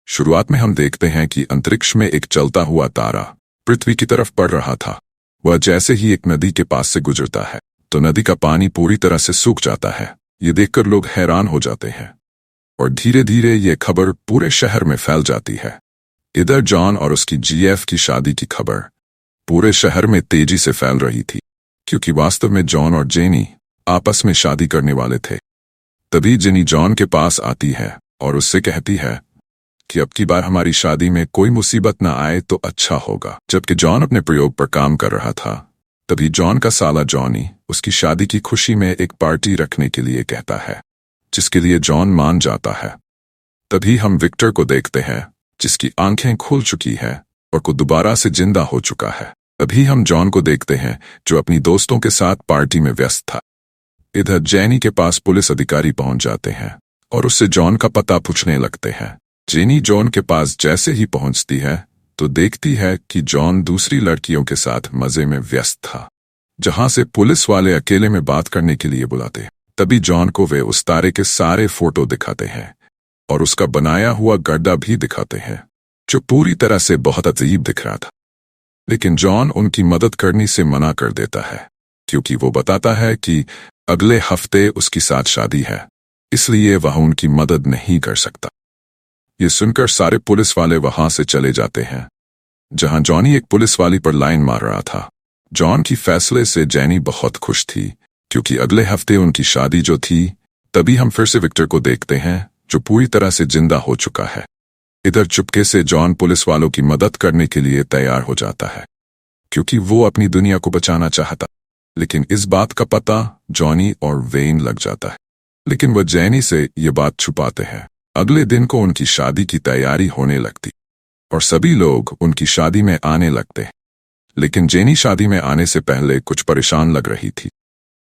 शुरुआत में हम देखते हैं कि अंतरिक्ष में एक चलता हुआ तारा पृथ्वी की तरफ बढ़ रहा था। वह जैसे ही एक नदी के पास से गुजरता है तो नदी का पानी पूरी तरह से सूख जाता है। ये देखकर लोग हैरान हो जाते हैं और धीरे धीरे ये खबर पूरे शहर में फैल जाती है। इधर जॉन और उसकी जीएफ की शादी की खबर पूरे शहर में तेजी से फैल रही थी, क्योंकि वास्तव में जॉन और जेनी आपस में शादी करने वाले थे। तभी जेनी जॉन के पास आती है और उससे कहती है कि अब की बार हमारी शादी में कोई मुसीबत ना आए तो अच्छा होगा। जबकि जॉन अपने प्रयोग पर काम कर रहा था, तभी जॉन का साला जॉनी उसकी शादी की खुशी में एक पार्टी रखने के लिए कहता है, जिसके लिए जॉन मान जाता है। तभी हम विक्टर को देखते हैं, जिसकी आंखें खुल चुकी है और को दोबारा से जिंदा हो चुका है। तभी हम जॉन को देखते हैं, जो अपनी दोस्तों के साथ पार्टी में व्यस्त था। इधर जेनी के पास पुलिस अधिकारी पहुंच जाते हैं और उससे जॉन का पता पूछने लगते हैं। जेनी जॉन के पास जैसे ही पहुंचती है तो देखती है कि जॉन दूसरी लड़कियों के साथ मजे में व्यस्त था, जहां से पुलिस वाले अकेले में बात करने के लिए बुलाते। तभी जॉन को वे उस तारे के सारे फोटो दिखाते हैं और उसका बनाया हुआ गड्ढा भी दिखाते हैं, जो पूरी तरह से बहुत अजीब दिख रहा था। लेकिन जॉन उनकी मदद करने से मना कर देता है, क्योंकि वो बताता है कि अगले हफ्ते उसकी साथ शादी है, इसलिए वह उनकी मदद नहीं कर सकता। ये सुनकर सारे पुलिस वाले वहां से चले जाते हैं, जहां जॉनी एक पुलिस वाली पर लाइन मार रहा था। जॉन की फैसले से जेनी बहुत खुश थी, क्योंकि अगले हफ्ते उनकी शादी जो थी। तभी हम फिर से विक्टर को देखते हैं, जो पूरी तरह से जिंदा हो चुका है। इधर चुपके से जॉन पुलिस वालों की मदद करने के लिए तैयार हो जाता है, क्योंकि वो अपनी दुनिया को बचाना चाहता। लेकिन इस बात का पता जॉनी और वेन लग जाता है, लेकिन वह जेनी से ये बात छुपाते हैं। अगले दिन को उनकी शादी की तैयारी होने लगती और सभी लोग उनकी शादी में आने लगते। लेकिन जेनी शादी में आने से पहले कुछ परेशान लग रही थी,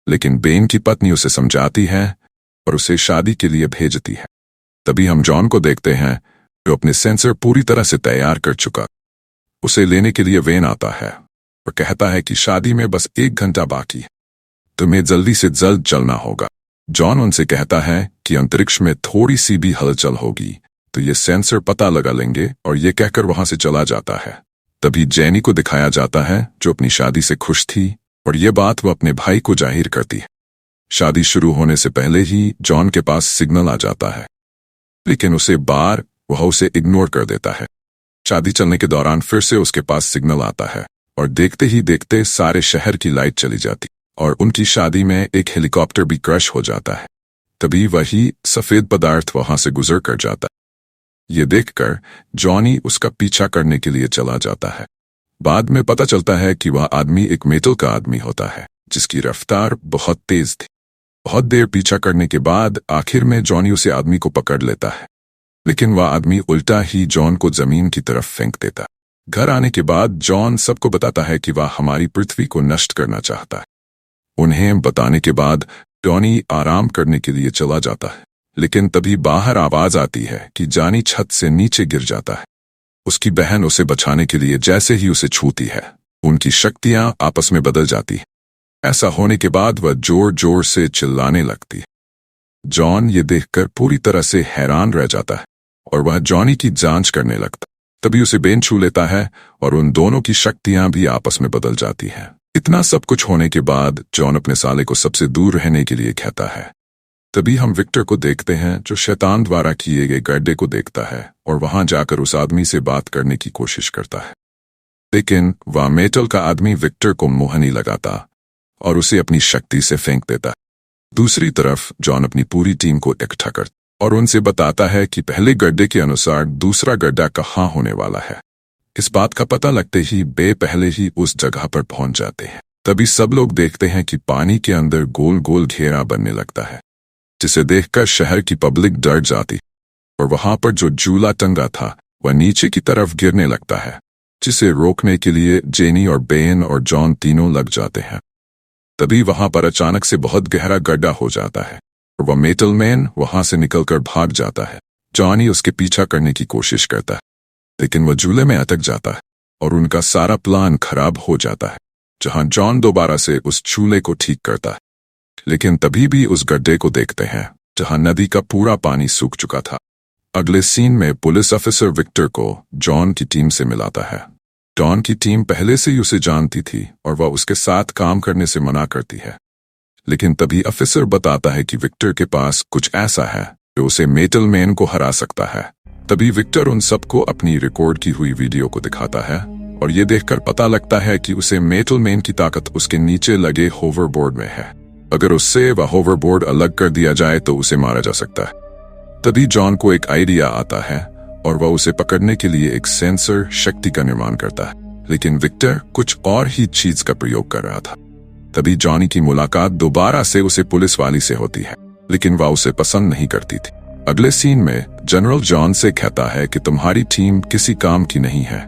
लेकिन बेन की पत्नी उसे समझाती है और उसे शादी के लिए भेजती है। तभी हम जॉन को देखते हैं, जो अपने सेंसर पूरी तरह से तैयार कर चुका। उसे लेने के लिए वेन आता है और कहता है कि शादी में बस 1 घंटा बाकी है, तुम्हें जल्दी से जल्द चलना होगा। जॉन उनसे कहता है कि अंतरिक्ष में थोड़ी सी भी हलचल होगी तो ये सेंसर पता लगा लेंगे, और ये कहकर वहां से चला जाता है। तभी जेनी को दिखाया जाता है, जो अपनी शादी से खुश थी, और ये बात वो अपने भाई को जाहिर करती है। शादी शुरू होने से पहले ही जॉन के पास सिग्नल आ जाता है, लेकिन वह उसे इग्नोर कर देता है। शादी चलने के दौरान फिर से उसके पास सिग्नल आता है और देखते ही देखते सारे शहर की लाइट चली जाती और उनकी शादी में एक हेलीकॉप्टर भी क्रैश हो जाता है। तभी वही सफेद पदार्थ वहां से गुजर कर जाता है। ये देखकर जॉनी उसका पीछा करने के लिए चला जाता है। बाद में पता चलता है कि वह आदमी एक मेटल का आदमी होता है, जिसकी रफ्तार बहुत तेज थी। बहुत देर पीछा करने के बाद आखिर में जॉनी उसे आदमी को पकड़ लेता है, लेकिन वह आदमी उल्टा ही जॉन को जमीन की तरफ फेंक देता। घर आने के बाद जॉन सबको बताता है कि वह हमारी पृथ्वी को नष्ट करना चाहता है। उन्हें बताने के बाद जॉनी आराम करने के लिए चला जाता है, लेकिन तभी बाहर आवाज आती है कि जॉनी छत से नीचे गिर जाता है। उसकी बहन उसे बचाने के लिए जैसे ही उसे छूती है, उनकी शक्तियां आपस में बदल जाती है। ऐसा होने के बाद वह जोर जोर से चिल्लाने लगती है। जॉन ये देखकर पूरी तरह से हैरान रह जाता है और वह जॉनी की जांच करने लगता। तभी उसे बेन छू लेता है और उन दोनों की शक्तियां भी आपस में बदल जाती हैं। इतना सब कुछ होने के बाद जॉन अपने साले को सबसे दूर रहने के लिए कहता है। तभी हम विक्टर को देखते हैं, जो शैतान द्वारा किए गए गड्ढे को देखता है और वहां जाकर उस आदमी से बात करने की कोशिश करता है। लेकिन वह मेटल का आदमी विक्टर को मुंह नहीं लगाता और उसे अपनी शक्ति से फेंक देता है। दूसरी तरफ जॉन अपनी पूरी टीम को इकट्ठा करता और उनसे बताता है कि पहले गड्ढे के अनुसार दूसरा गड्ढा कहाँ होने वाला है। इस बात का पता लगते ही बे पहले ही उस जगह पर पहुंच जाते हैं। तभी सब लोग देखते हैं कि पानी के अंदर गोल गोल घेरा बनने लगता है, जिसे देखकर शहर की पब्लिक डर जाती और वहां पर जो झूला टंगा था वह नीचे की तरफ गिरने लगता है, जिसे रोकने के लिए जेनी और बेन और जॉन तीनों लग जाते हैं। तभी वहां पर अचानक से बहुत गहरा गड्ढा हो जाता है और वह मेटल मैन वहां से निकलकर भाग जाता है। जॉनी उसके पीछा करने की कोशिश करता है, लेकिन वह झूले में अटक जाता है और उनका सारा प्लान खराब हो जाता है, जहां जॉन दोबारा से उस झूले को ठीक करता है। लेकिन तभी भी उस गड्ढे को देखते हैं, जहां नदी का पूरा पानी सूख चुका था। अगले सीन में पुलिस ऑफिसर विक्टर को जॉन की टीम से मिलाता है। जॉन की टीम पहले से ही उसे जानती थी और वह उसके साथ काम करने से मना करती है, लेकिन तभी ऑफिसर बताता है कि विक्टर के पास कुछ ऐसा है जो उसे मेटल मैन को हरा सकता है। तभी विक्टर उन सबको अपनी रिकॉर्ड की हुई वीडियो को दिखाता है और ये देखकर पता लगता है कि उसे मेटल मैन की ताकत उसके नीचे लगे होवरबोर्ड में है। अगर उससे वह होवरबोर्ड अलग कर दिया जाए तो उसे मारा जा सकता है। तभी जॉन को एक आइडिया आता है और वह उसे पकड़ने के लिए एक सेंसर शक्ति का निर्माण करता है, लेकिन विक्टर कुछ और ही चीज का प्रयोग कर रहा था। तभी जॉनी की मुलाकात दोबारा से उसे पुलिस वाली से होती है, लेकिन वह उसे पसंद नहीं करती थी। अगले सीन में जनरल जॉन से कहता है कि तुम्हारी टीम किसी काम की नहीं है,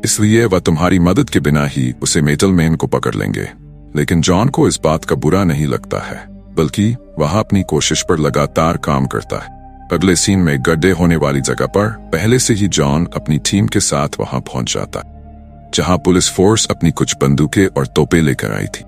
इसलिए वह तुम्हारी मदद के बिना ही उसे मेटल मैन को पकड़ लेंगे। लेकिन जॉन को इस बात का बुरा नहीं लगता है, बल्कि वह अपनी कोशिश पर लगातार काम करता है। अगले सीन में गड्ढे होने वाली जगह पर पहले से ही जॉन अपनी टीम के साथ वहां पहुंच जाता है, जहां पुलिस फोर्स अपनी कुछ बंदूकें और तोपें लेकर आई थी।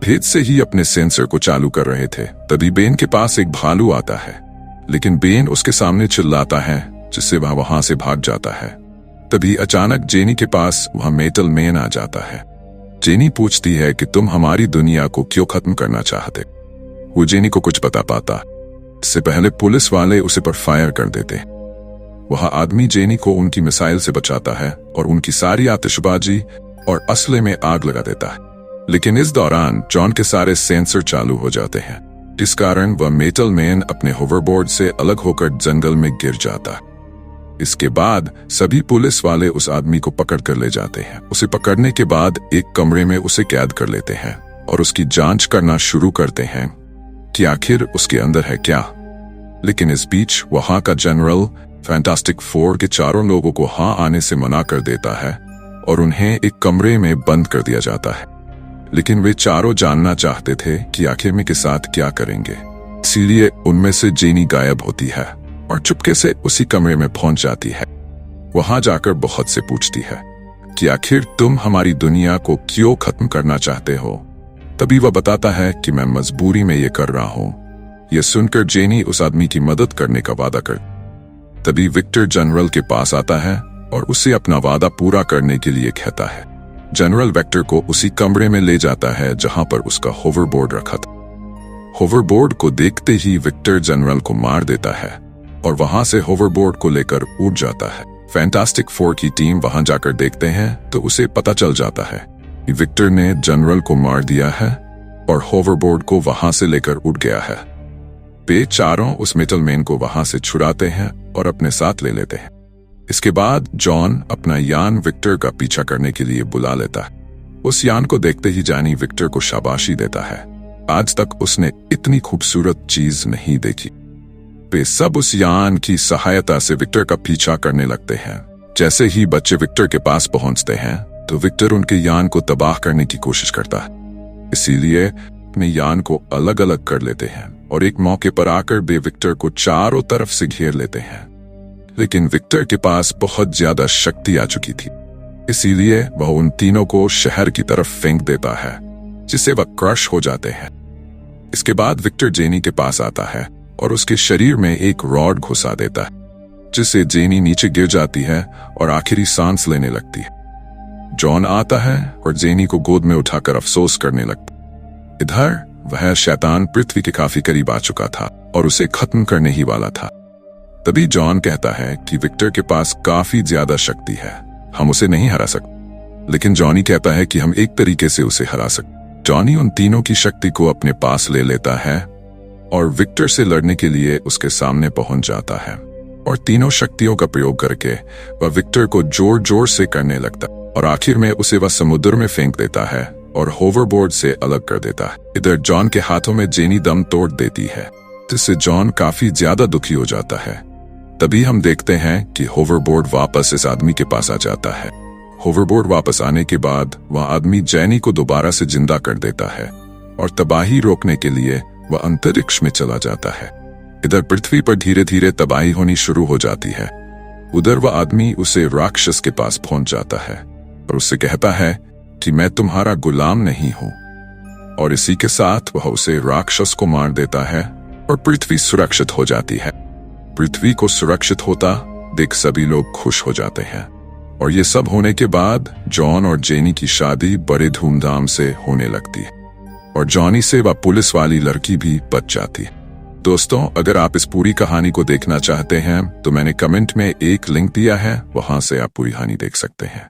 भेद से ही अपने सेंसर को चालू कर रहे थे, तभी बेन के पास एक भालू आता है, लेकिन बेन उसके सामने चिल्लाता है, जिससे वह वहां से भाग जाता है। तभी अचानक जेनी के पास वह मेटल मैन आ जाता है। जेनी पूछती है कि तुम हमारी दुनिया को क्यों खत्म करना चाहते। वो जेनी को कुछ बता पाता, इससे पहले पुलिस वाले उसे पर फायर कर देते। वह आदमी जेनी को उनकी मिसाइल से बचाता है और उनकी सारी आतिशबाजी और असले में आग लगा देता है। लेकिन इस दौरान जॉन के सारे सेंसर चालू हो जाते हैं, इस कारण वह मेटल मैन अपने होवरबोर्ड से अलग होकर जंगल में गिर जाता है। इसके बाद सभी पुलिस वाले उस आदमी को पकड़ कर ले जाते हैं। उसे पकड़ने के बाद एक कमरे में उसे कैद कर लेते हैं और उसकी जांच करना शुरू करते हैं कि आखिर उसके अंदर है क्या। लेकिन इस बीच वहां का जनरल फैंटास्टिक फोर के चारों लोगों को हां आने से मना कर देता है और उन्हें एक कमरे में बंद कर दिया जाता है। लेकिन वे चारों जानना चाहते थे कि आखिर में के साथ क्या करेंगे, इसीलिए उनमें से जेनी गायब होती है और चुपके से उसी कमरे में पहुंच जाती है। वहां जाकर बहुत से पूछती है कि आखिर तुम हमारी दुनिया को क्यों खत्म करना चाहते हो। तभी वह बताता है कि मैं मजबूरी में ये कर रहा हूं। यह सुनकर जेनी उस आदमी की मदद करने का वादा कर। तभी विक्टर जनरल के पास आता है और उसे अपना वादा पूरा करने के लिए कहता है। जनरल वेक्टर को उसी कमरे में ले जाता है जहां पर उसका होवरबोर्ड रखा था। होवरबोर्ड को देखते ही विक्टर जनरल को मार देता है और वहां से होवरबोर्ड को लेकर उड़ जाता है। फैंटास्टिक फोर की टीम वहां जाकर देखते हैं तो उसे पता चल जाता है कि विक्टर ने जनरल को मार दिया है और होवरबोर्ड को वहां से लेकर उड़ गया है। वे चारों उस मेटल मैन को वहां से छुड़ाते हैं और अपने साथ ले लेते हैं। इसके बाद जॉन अपना यान विक्टर का पीछा करने के लिए बुला लेता है। उस यान को देखते ही जानी विक्टर को शाबाशी देता है। आज तक उसने इतनी खूबसूरत चीज नहीं देखी। वे सब उस यान की सहायता से विक्टर का पीछा करने लगते हैं। जैसे ही बच्चे विक्टर के पास पहुंचते हैं तो विक्टर उनके यान को तबाह करने की कोशिश करता है, इसीलिए अपने यान को अलग अलग कर लेते हैं और एक मौके पर आकर वे विक्टर को चारों तरफ से घेर लेते हैं। लेकिन विक्टर के पास बहुत ज्यादा शक्ति आ चुकी थी, इसीलिए वह उन तीनों को शहर की तरफ फेंक देता है, जिससे वह क्रश हो जाते हैं। इसके बाद विक्टर जेनी के पास आता है और उसके शरीर में एक रॉड घुसा देता है, जिससे जेनी नीचे गिर जाती है और आखिरी सांस लेने लगती है। जॉन आता है और जेनी को गोद में उठाकर अफसोस करने लगता है। इधर वह शैतान पृथ्वी के काफी करीब आ चुका था और उसे खत्म करने ही वाला था। तभी जॉन कहता है कि विक्टर के पास काफी ज्यादा शक्ति है, हम उसे नहीं हरा सकते। लेकिन जॉनी कहता है कि हम एक तरीके से उसे हरा सकते। जॉनी उन तीनों की शक्ति को अपने पास ले लेता है और विक्टर से लड़ने के लिए उसके सामने पहुंच जाता है और तीनों शक्तियों का प्रयोग करके वह विक्टर को जोर जोर से करने लगता है और आखिर में उसे वह समुद्र में फेंक देता है और होवरबोर्ड से अलग कर देता है। इधर जॉन के हाथों में जेनी दम तोड़ देती है, जिससे जॉन काफी ज्यादा दुखी हो जाता है। तभी हम देखते हैं कि होवरबोर्ड वापस इस आदमी के पास आ जाता है। होवरबोर्ड वापस आने के बाद वह आदमी जेनी को दोबारा से जिंदा कर देता है और तबाही रोकने के लिए वह अंतरिक्ष में चला जाता है। इधर पृथ्वी पर धीरे धीरे तबाही होनी शुरू हो जाती है। उधर वह आदमी उसे राक्षस के पास पहुंच जाता है और उससे कहता है कि मैं तुम्हारा गुलाम नहीं हूं, और इसी के साथ वह उसे राक्षस को मार देता है और पृथ्वी सुरक्षित हो जाती है। पृथ्वी को सुरक्षित होता देख सभी लोग खुश हो जाते हैं। और ये सब होने के बाद जॉन और जेनी की शादी बड़े धूमधाम से होने लगती है और जॉनी से वह पुलिस वाली लड़की भी बच जाती है। दोस्तों, अगर आप इस पूरी कहानी को देखना चाहते हैं तो मैंने कमेंट में एक लिंक दिया है, वहां से आप पूरी कहानी देख सकते हैं।